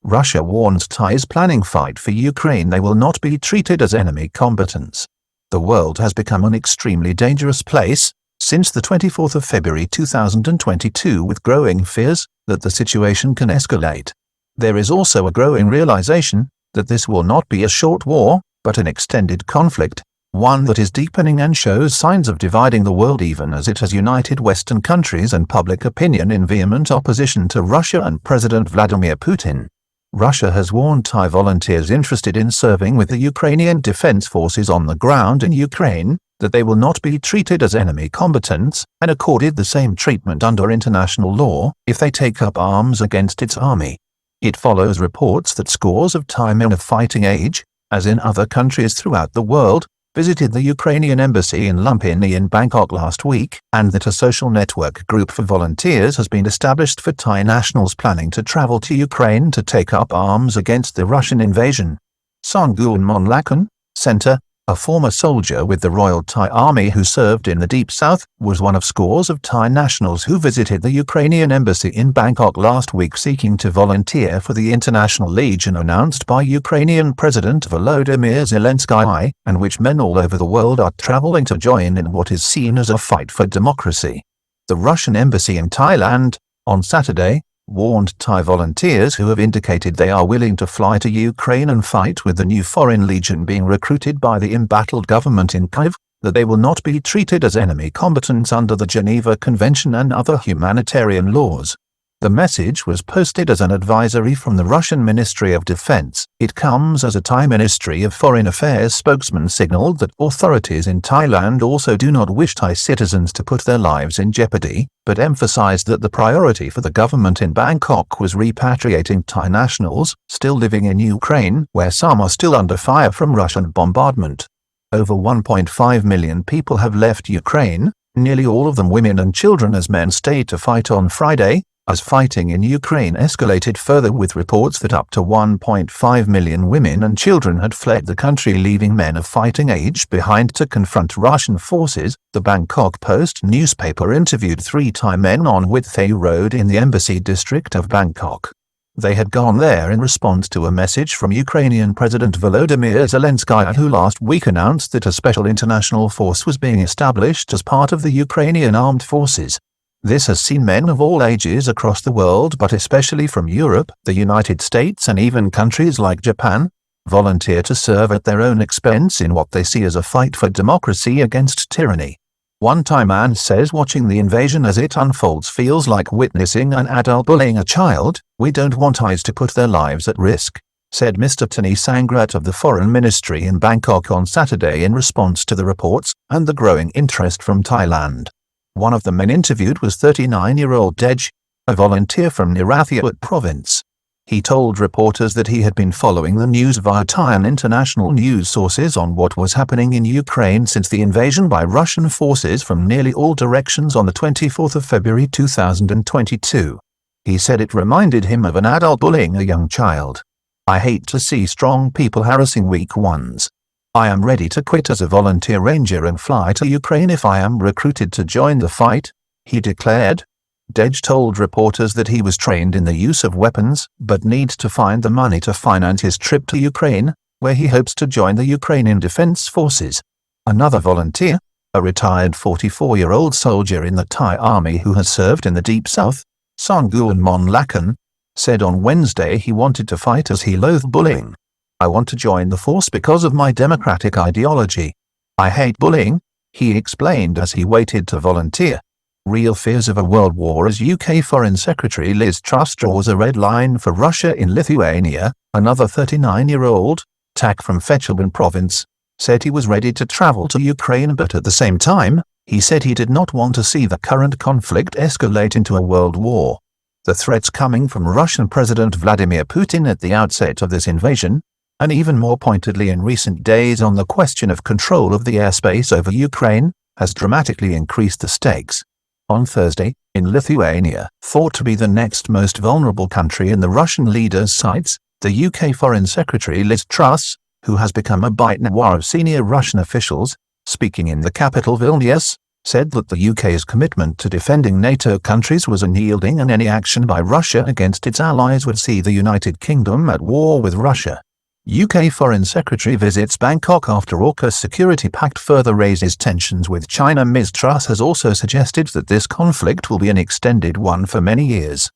Russia warns Thais planning fight for Ukraine they will not be treated as enemy combatants. The world has become an extremely dangerous place since the 24th of February 2022, with growing fears that the situation can escalate. There is also a growing realization that this will not be a short war, but an extended conflict, one that is deepening and shows signs of dividing the world even as it has united Western countries and public opinion in vehement opposition to Russia and President Vladimir Putin. Russia has warned Thai volunteers interested in serving with the Ukrainian defense forces on the ground in Ukraine that they will not be treated as enemy combatants and accorded the same treatment under international law if they take up arms against its army. It follows reports that scores of Thai men of fighting age, as in other countries throughout the world, visited the Ukrainian embassy in Lumpini in Bangkok last week, and that a social network group for volunteers has been established for Thai nationals planning to travel to Ukraine to take up arms against the Russian invasion. Songgoon Monlakan, Center, a former soldier with the Royal Thai Army who served in the Deep South, was one of scores of Thai nationals who visited the Ukrainian embassy in Bangkok last week seeking to volunteer for the International Legion announced by Ukrainian President Volodymyr Zelensky, and which men all over the world are traveling to join in what is seen as a fight for democracy. The Russian embassy in Thailand, on Saturday, warned Thai volunteers who have indicated they are willing to fly to Ukraine and fight with the new foreign legion being recruited by the embattled government in Kyiv, that they will not be treated as enemy combatants under the Geneva Convention and other humanitarian laws. The message was posted as an advisory from the Russian Ministry of Defense. It comes as a Thai Ministry of Foreign Affairs spokesman signaled that authorities in Thailand also do not wish Thai citizens to put their lives in jeopardy, but emphasized that the priority for the government in Bangkok was repatriating Thai nationals still living in Ukraine, where some are still under fire from Russian bombardment. Over 1.5 million people have left Ukraine, nearly all of them women and children, as men stayed to fight on Friday, as fighting in Ukraine escalated further, with reports that up to 1.5 million women and children had fled the country, leaving men of fighting age behind to confront Russian forces. The Bangkok Post newspaper interviewed 3 Thai men on Wat Thay Road in the embassy district of Bangkok. They had gone there in response to a message from Ukrainian President Volodymyr Zelensky, who last week announced that a special international force was being established as part of the Ukrainian armed forces. This has seen men of all ages across the world, but especially from Europe, the United States and even countries like Japan, volunteer to serve at their own expense in what they see as a fight for democracy against tyranny. One Thai man says watching the invasion as it unfolds feels like witnessing an adult bullying a child. "We don't want Thais to put their lives at risk," said Mr. Tani Sangrat of the Foreign Ministry in Bangkok on Saturday in response to the reports and the growing interest from Thailand. One of the men interviewed was 39-year-old Dej, a volunteer from Narathiwat province. He told reporters that he had been following the news via Thai and international news sources on what was happening in Ukraine since the invasion by Russian forces from nearly all directions on the 24th of February 2022. He said it reminded him of an adult bullying a young child. "I hate to see strong people harassing weak ones. I am ready to quit as a volunteer ranger and fly to Ukraine if I am recruited to join the fight," he declared. Dej told reporters that he was trained in the use of weapons, but needs to find the money to finance his trip to Ukraine, where he hopes to join the Ukrainian Defense Forces. Another volunteer, a retired 44-year-old soldier in the Thai Army who has served in the Deep South, Songgoon Monlakan, said on Wednesday he wanted to fight as he loathed bullying. "I want to join the force because of my democratic ideology. I hate bullying," he explained as he waited to volunteer. Real fears of a world war as UK Foreign Secretary Liz Truss draws a red line for Russia in Lithuania. Another 39-year-old, Tak from Fetchelban province, said he was ready to travel to Ukraine, but at the same time, he said he did not want to see the current conflict escalate into a world war. The threats coming from Russian President Vladimir Putin at the outset of this invasion, and even more pointedly in recent days on the question of control of the airspace over Ukraine, has dramatically increased the stakes. On Thursday, in Lithuania, thought to be the next most vulnerable country in the Russian leader's sights, the UK Foreign Secretary Liz Truss, who has become a bête noire of senior Russian officials, speaking in the capital Vilnius, said that the UK's commitment to defending NATO countries was unyielding and any action by Russia against its allies would see the United Kingdom at war with Russia. UK Foreign Secretary visits Bangkok after AUKUS security pact further raises tensions with China. Ms. Truss has also suggested that this conflict will be an extended one for many years.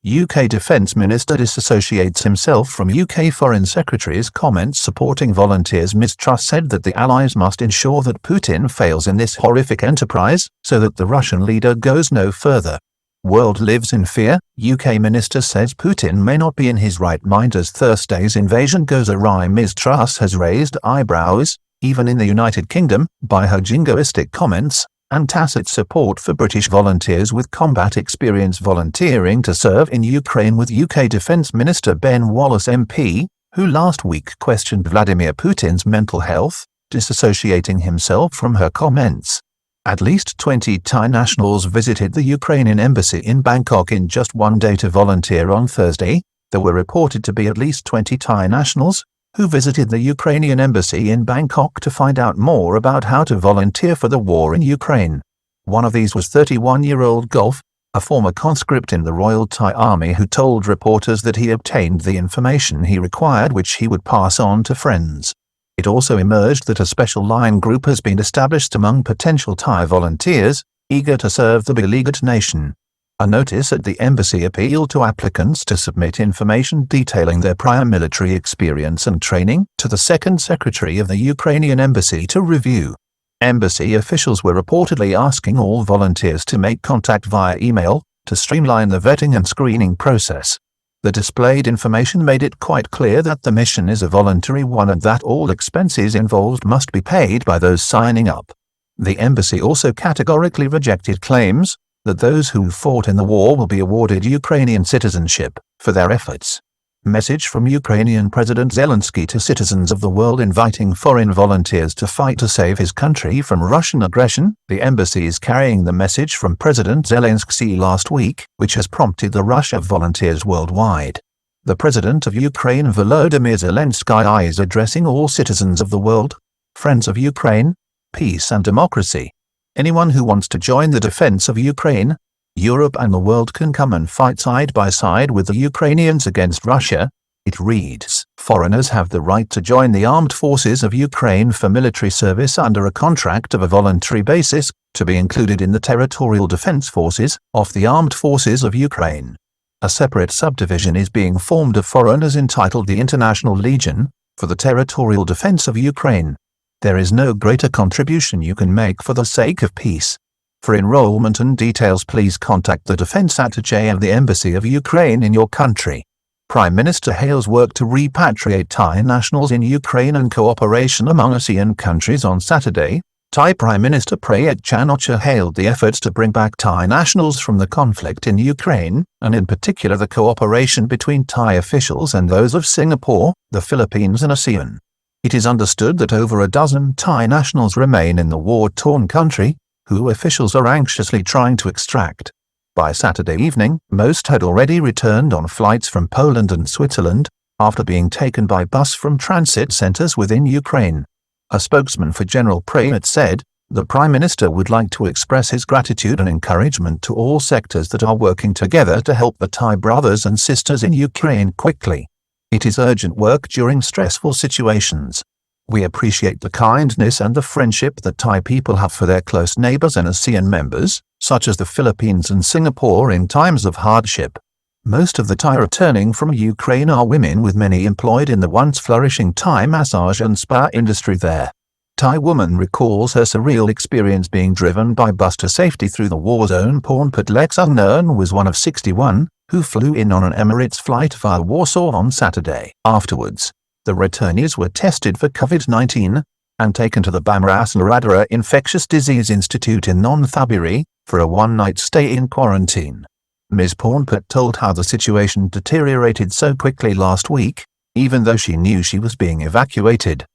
UK Defence Minister disassociates himself from UK Foreign Secretary's comments supporting volunteers. Ms. Truss said that the Allies must ensure that Putin fails in this horrific enterprise so that the Russian leader goes no further. World lives in fear, UK Minister says Putin may not be in his right mind as Thursday's invasion goes awry. Ms. Truss has raised eyebrows, even in the United Kingdom, by her jingoistic comments and tacit support for British volunteers with combat experience volunteering to serve in Ukraine, with UK Defence Minister Ben Wallace MP, who last week questioned Vladimir Putin's mental health, disassociating himself from her comments. At least 20 Thai nationals visited the Ukrainian embassy in Bangkok in just one day to volunteer on Thursday. There were reported to be at least 20 Thai nationals who visited the Ukrainian embassy in Bangkok to find out more about how to volunteer for the war in Ukraine. One of these was 31-year-old Golf, a former conscript in the Royal Thai Army who told reporters that he obtained the information he required which he would pass on to friends. It also emerged that a special line group has been established among potential Thai volunteers, eager to serve the beleaguered nation. A notice at the embassy appealed to applicants to submit information detailing their prior military experience and training to the Second Secretary of the Ukrainian Embassy to review. Embassy officials were reportedly asking all volunteers to make contact via email to streamline the vetting and screening process. The displayed information made it quite clear that the mission is a voluntary one and that all expenses involved must be paid by those signing up. The embassy also categorically rejected claims that those who fought in the war will be awarded Ukrainian citizenship for their efforts. Message from Ukrainian President Zelensky to citizens of the world inviting foreign volunteers to fight to save his country from Russian aggression. The embassy is carrying the message from President Zelensky last week, which has prompted the rush of volunteers worldwide. The President of Ukraine Volodymyr Zelensky is addressing all citizens of the world, friends of Ukraine, peace and democracy. Anyone who wants to join the defense of Ukraine, Europe and the world can come and fight side by side with the Ukrainians against Russia, it reads. Foreigners have the right to join the armed forces of Ukraine for military service under a contract of a voluntary basis, to be included in the territorial defense forces of the armed forces of Ukraine. A separate subdivision is being formed of foreigners entitled the International Legion, for the territorial defense of Ukraine. There is no greater contribution you can make for the sake of peace. For enrollment and details, please contact the Defense Attaché of the Embassy of Ukraine in your country. Prime Minister hails work to repatriate Thai nationals in Ukraine and cooperation among ASEAN countries on Saturday. Thai Prime Minister Prayut Chan-o-cha hailed the efforts to bring back Thai nationals from the conflict in Ukraine, and in particular the cooperation between Thai officials and those of Singapore, the Philippines and ASEAN. It is understood that over a dozen Thai nationals remain in the war-torn country, who officials are anxiously trying to extract. By Saturday evening, most had already returned on flights from Poland and Switzerland, after being taken by bus from transit centers within Ukraine. A spokesman for General Prayut said, "The Prime Minister would like to express his gratitude and encouragement to all sectors that are working together to help the Thai brothers and sisters in Ukraine quickly. It is urgent work during stressful situations. We appreciate the kindness and the friendship that Thai people have for their close neighbors and ASEAN members, such as the Philippines and Singapore, in times of hardship. Most of the Thai returning from Ukraine are women, with many employed in the once flourishing Thai massage and spa industry there." Thai woman recalls her surreal experience being driven by bus to safety through the war zone. Pornput Lex Unknown was one of 61 who flew in on an Emirates flight via Warsaw on Saturday. Afterwards, the returnees were tested for COVID-19 and taken to the Bamrasnaradara Infectious Disease Institute in Nonthaburi for a one-night stay in quarantine. Ms. Pornput told how the situation deteriorated so quickly last week, even though she knew she was being evacuated.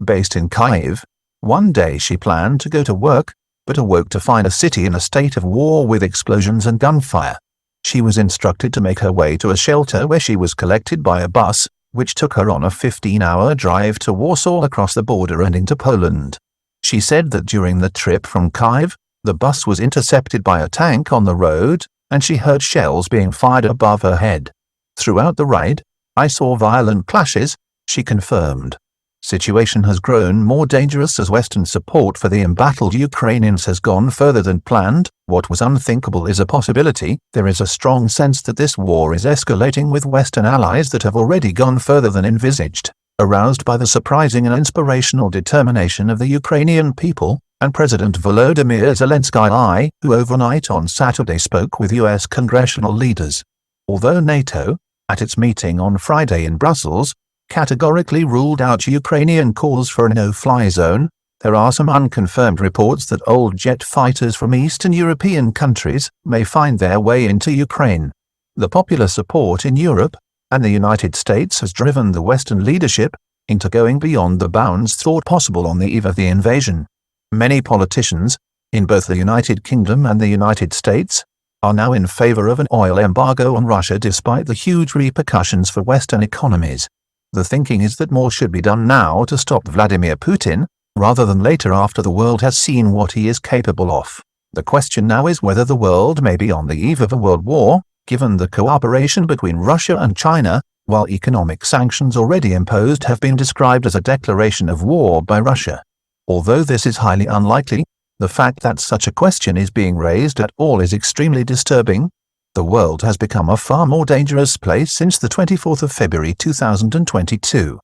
Based in Kyiv, one day she planned to go to work, but awoke to find a city in a state of war with explosions and gunfire. She was instructed to make her way to a shelter where she was collected by a bus, which took her on a 15-hour drive to Warsaw across the border and into Poland. She said that during the trip from Kyiv, The bus was intercepted by a tank on the road, and she heard shells being fired above her head. Throughout the ride, I saw violent clashes, she confirmed. Situation has grown more dangerous as Western support for the embattled Ukrainians has gone further than planned. What was unthinkable is a possibility. There is a strong sense that this war is escalating with Western allies that have already gone further than envisaged. Aroused by the surprising and inspirational determination of the Ukrainian people, and President Volodymyr Zelensky, who overnight on Saturday spoke with U.S. congressional leaders. Although NATO, at its meeting on Friday in Brussels, categorically ruled out Ukrainian calls for a no-fly zone, there are some unconfirmed reports that old jet fighters from Eastern European countries may find their way into Ukraine. The popular support in Europe and the United States has driven the Western leadership into going beyond the bounds thought possible on the eve of the invasion. Many politicians, in both the United Kingdom and the United States, are now in favor of an oil embargo on Russia despite the huge repercussions for Western economies. The thinking is that more should be done now to stop Vladimir Putin, rather than later after the world has seen what he is capable of. The question now is whether the world may be on the eve of a world war, given the cooperation between Russia and China, while economic sanctions already imposed have been described as a declaration of war by Russia. Although this is highly unlikely, the fact that such a question is being raised at all is extremely disturbing. The world has become a far more dangerous place since the 24th of February 2022.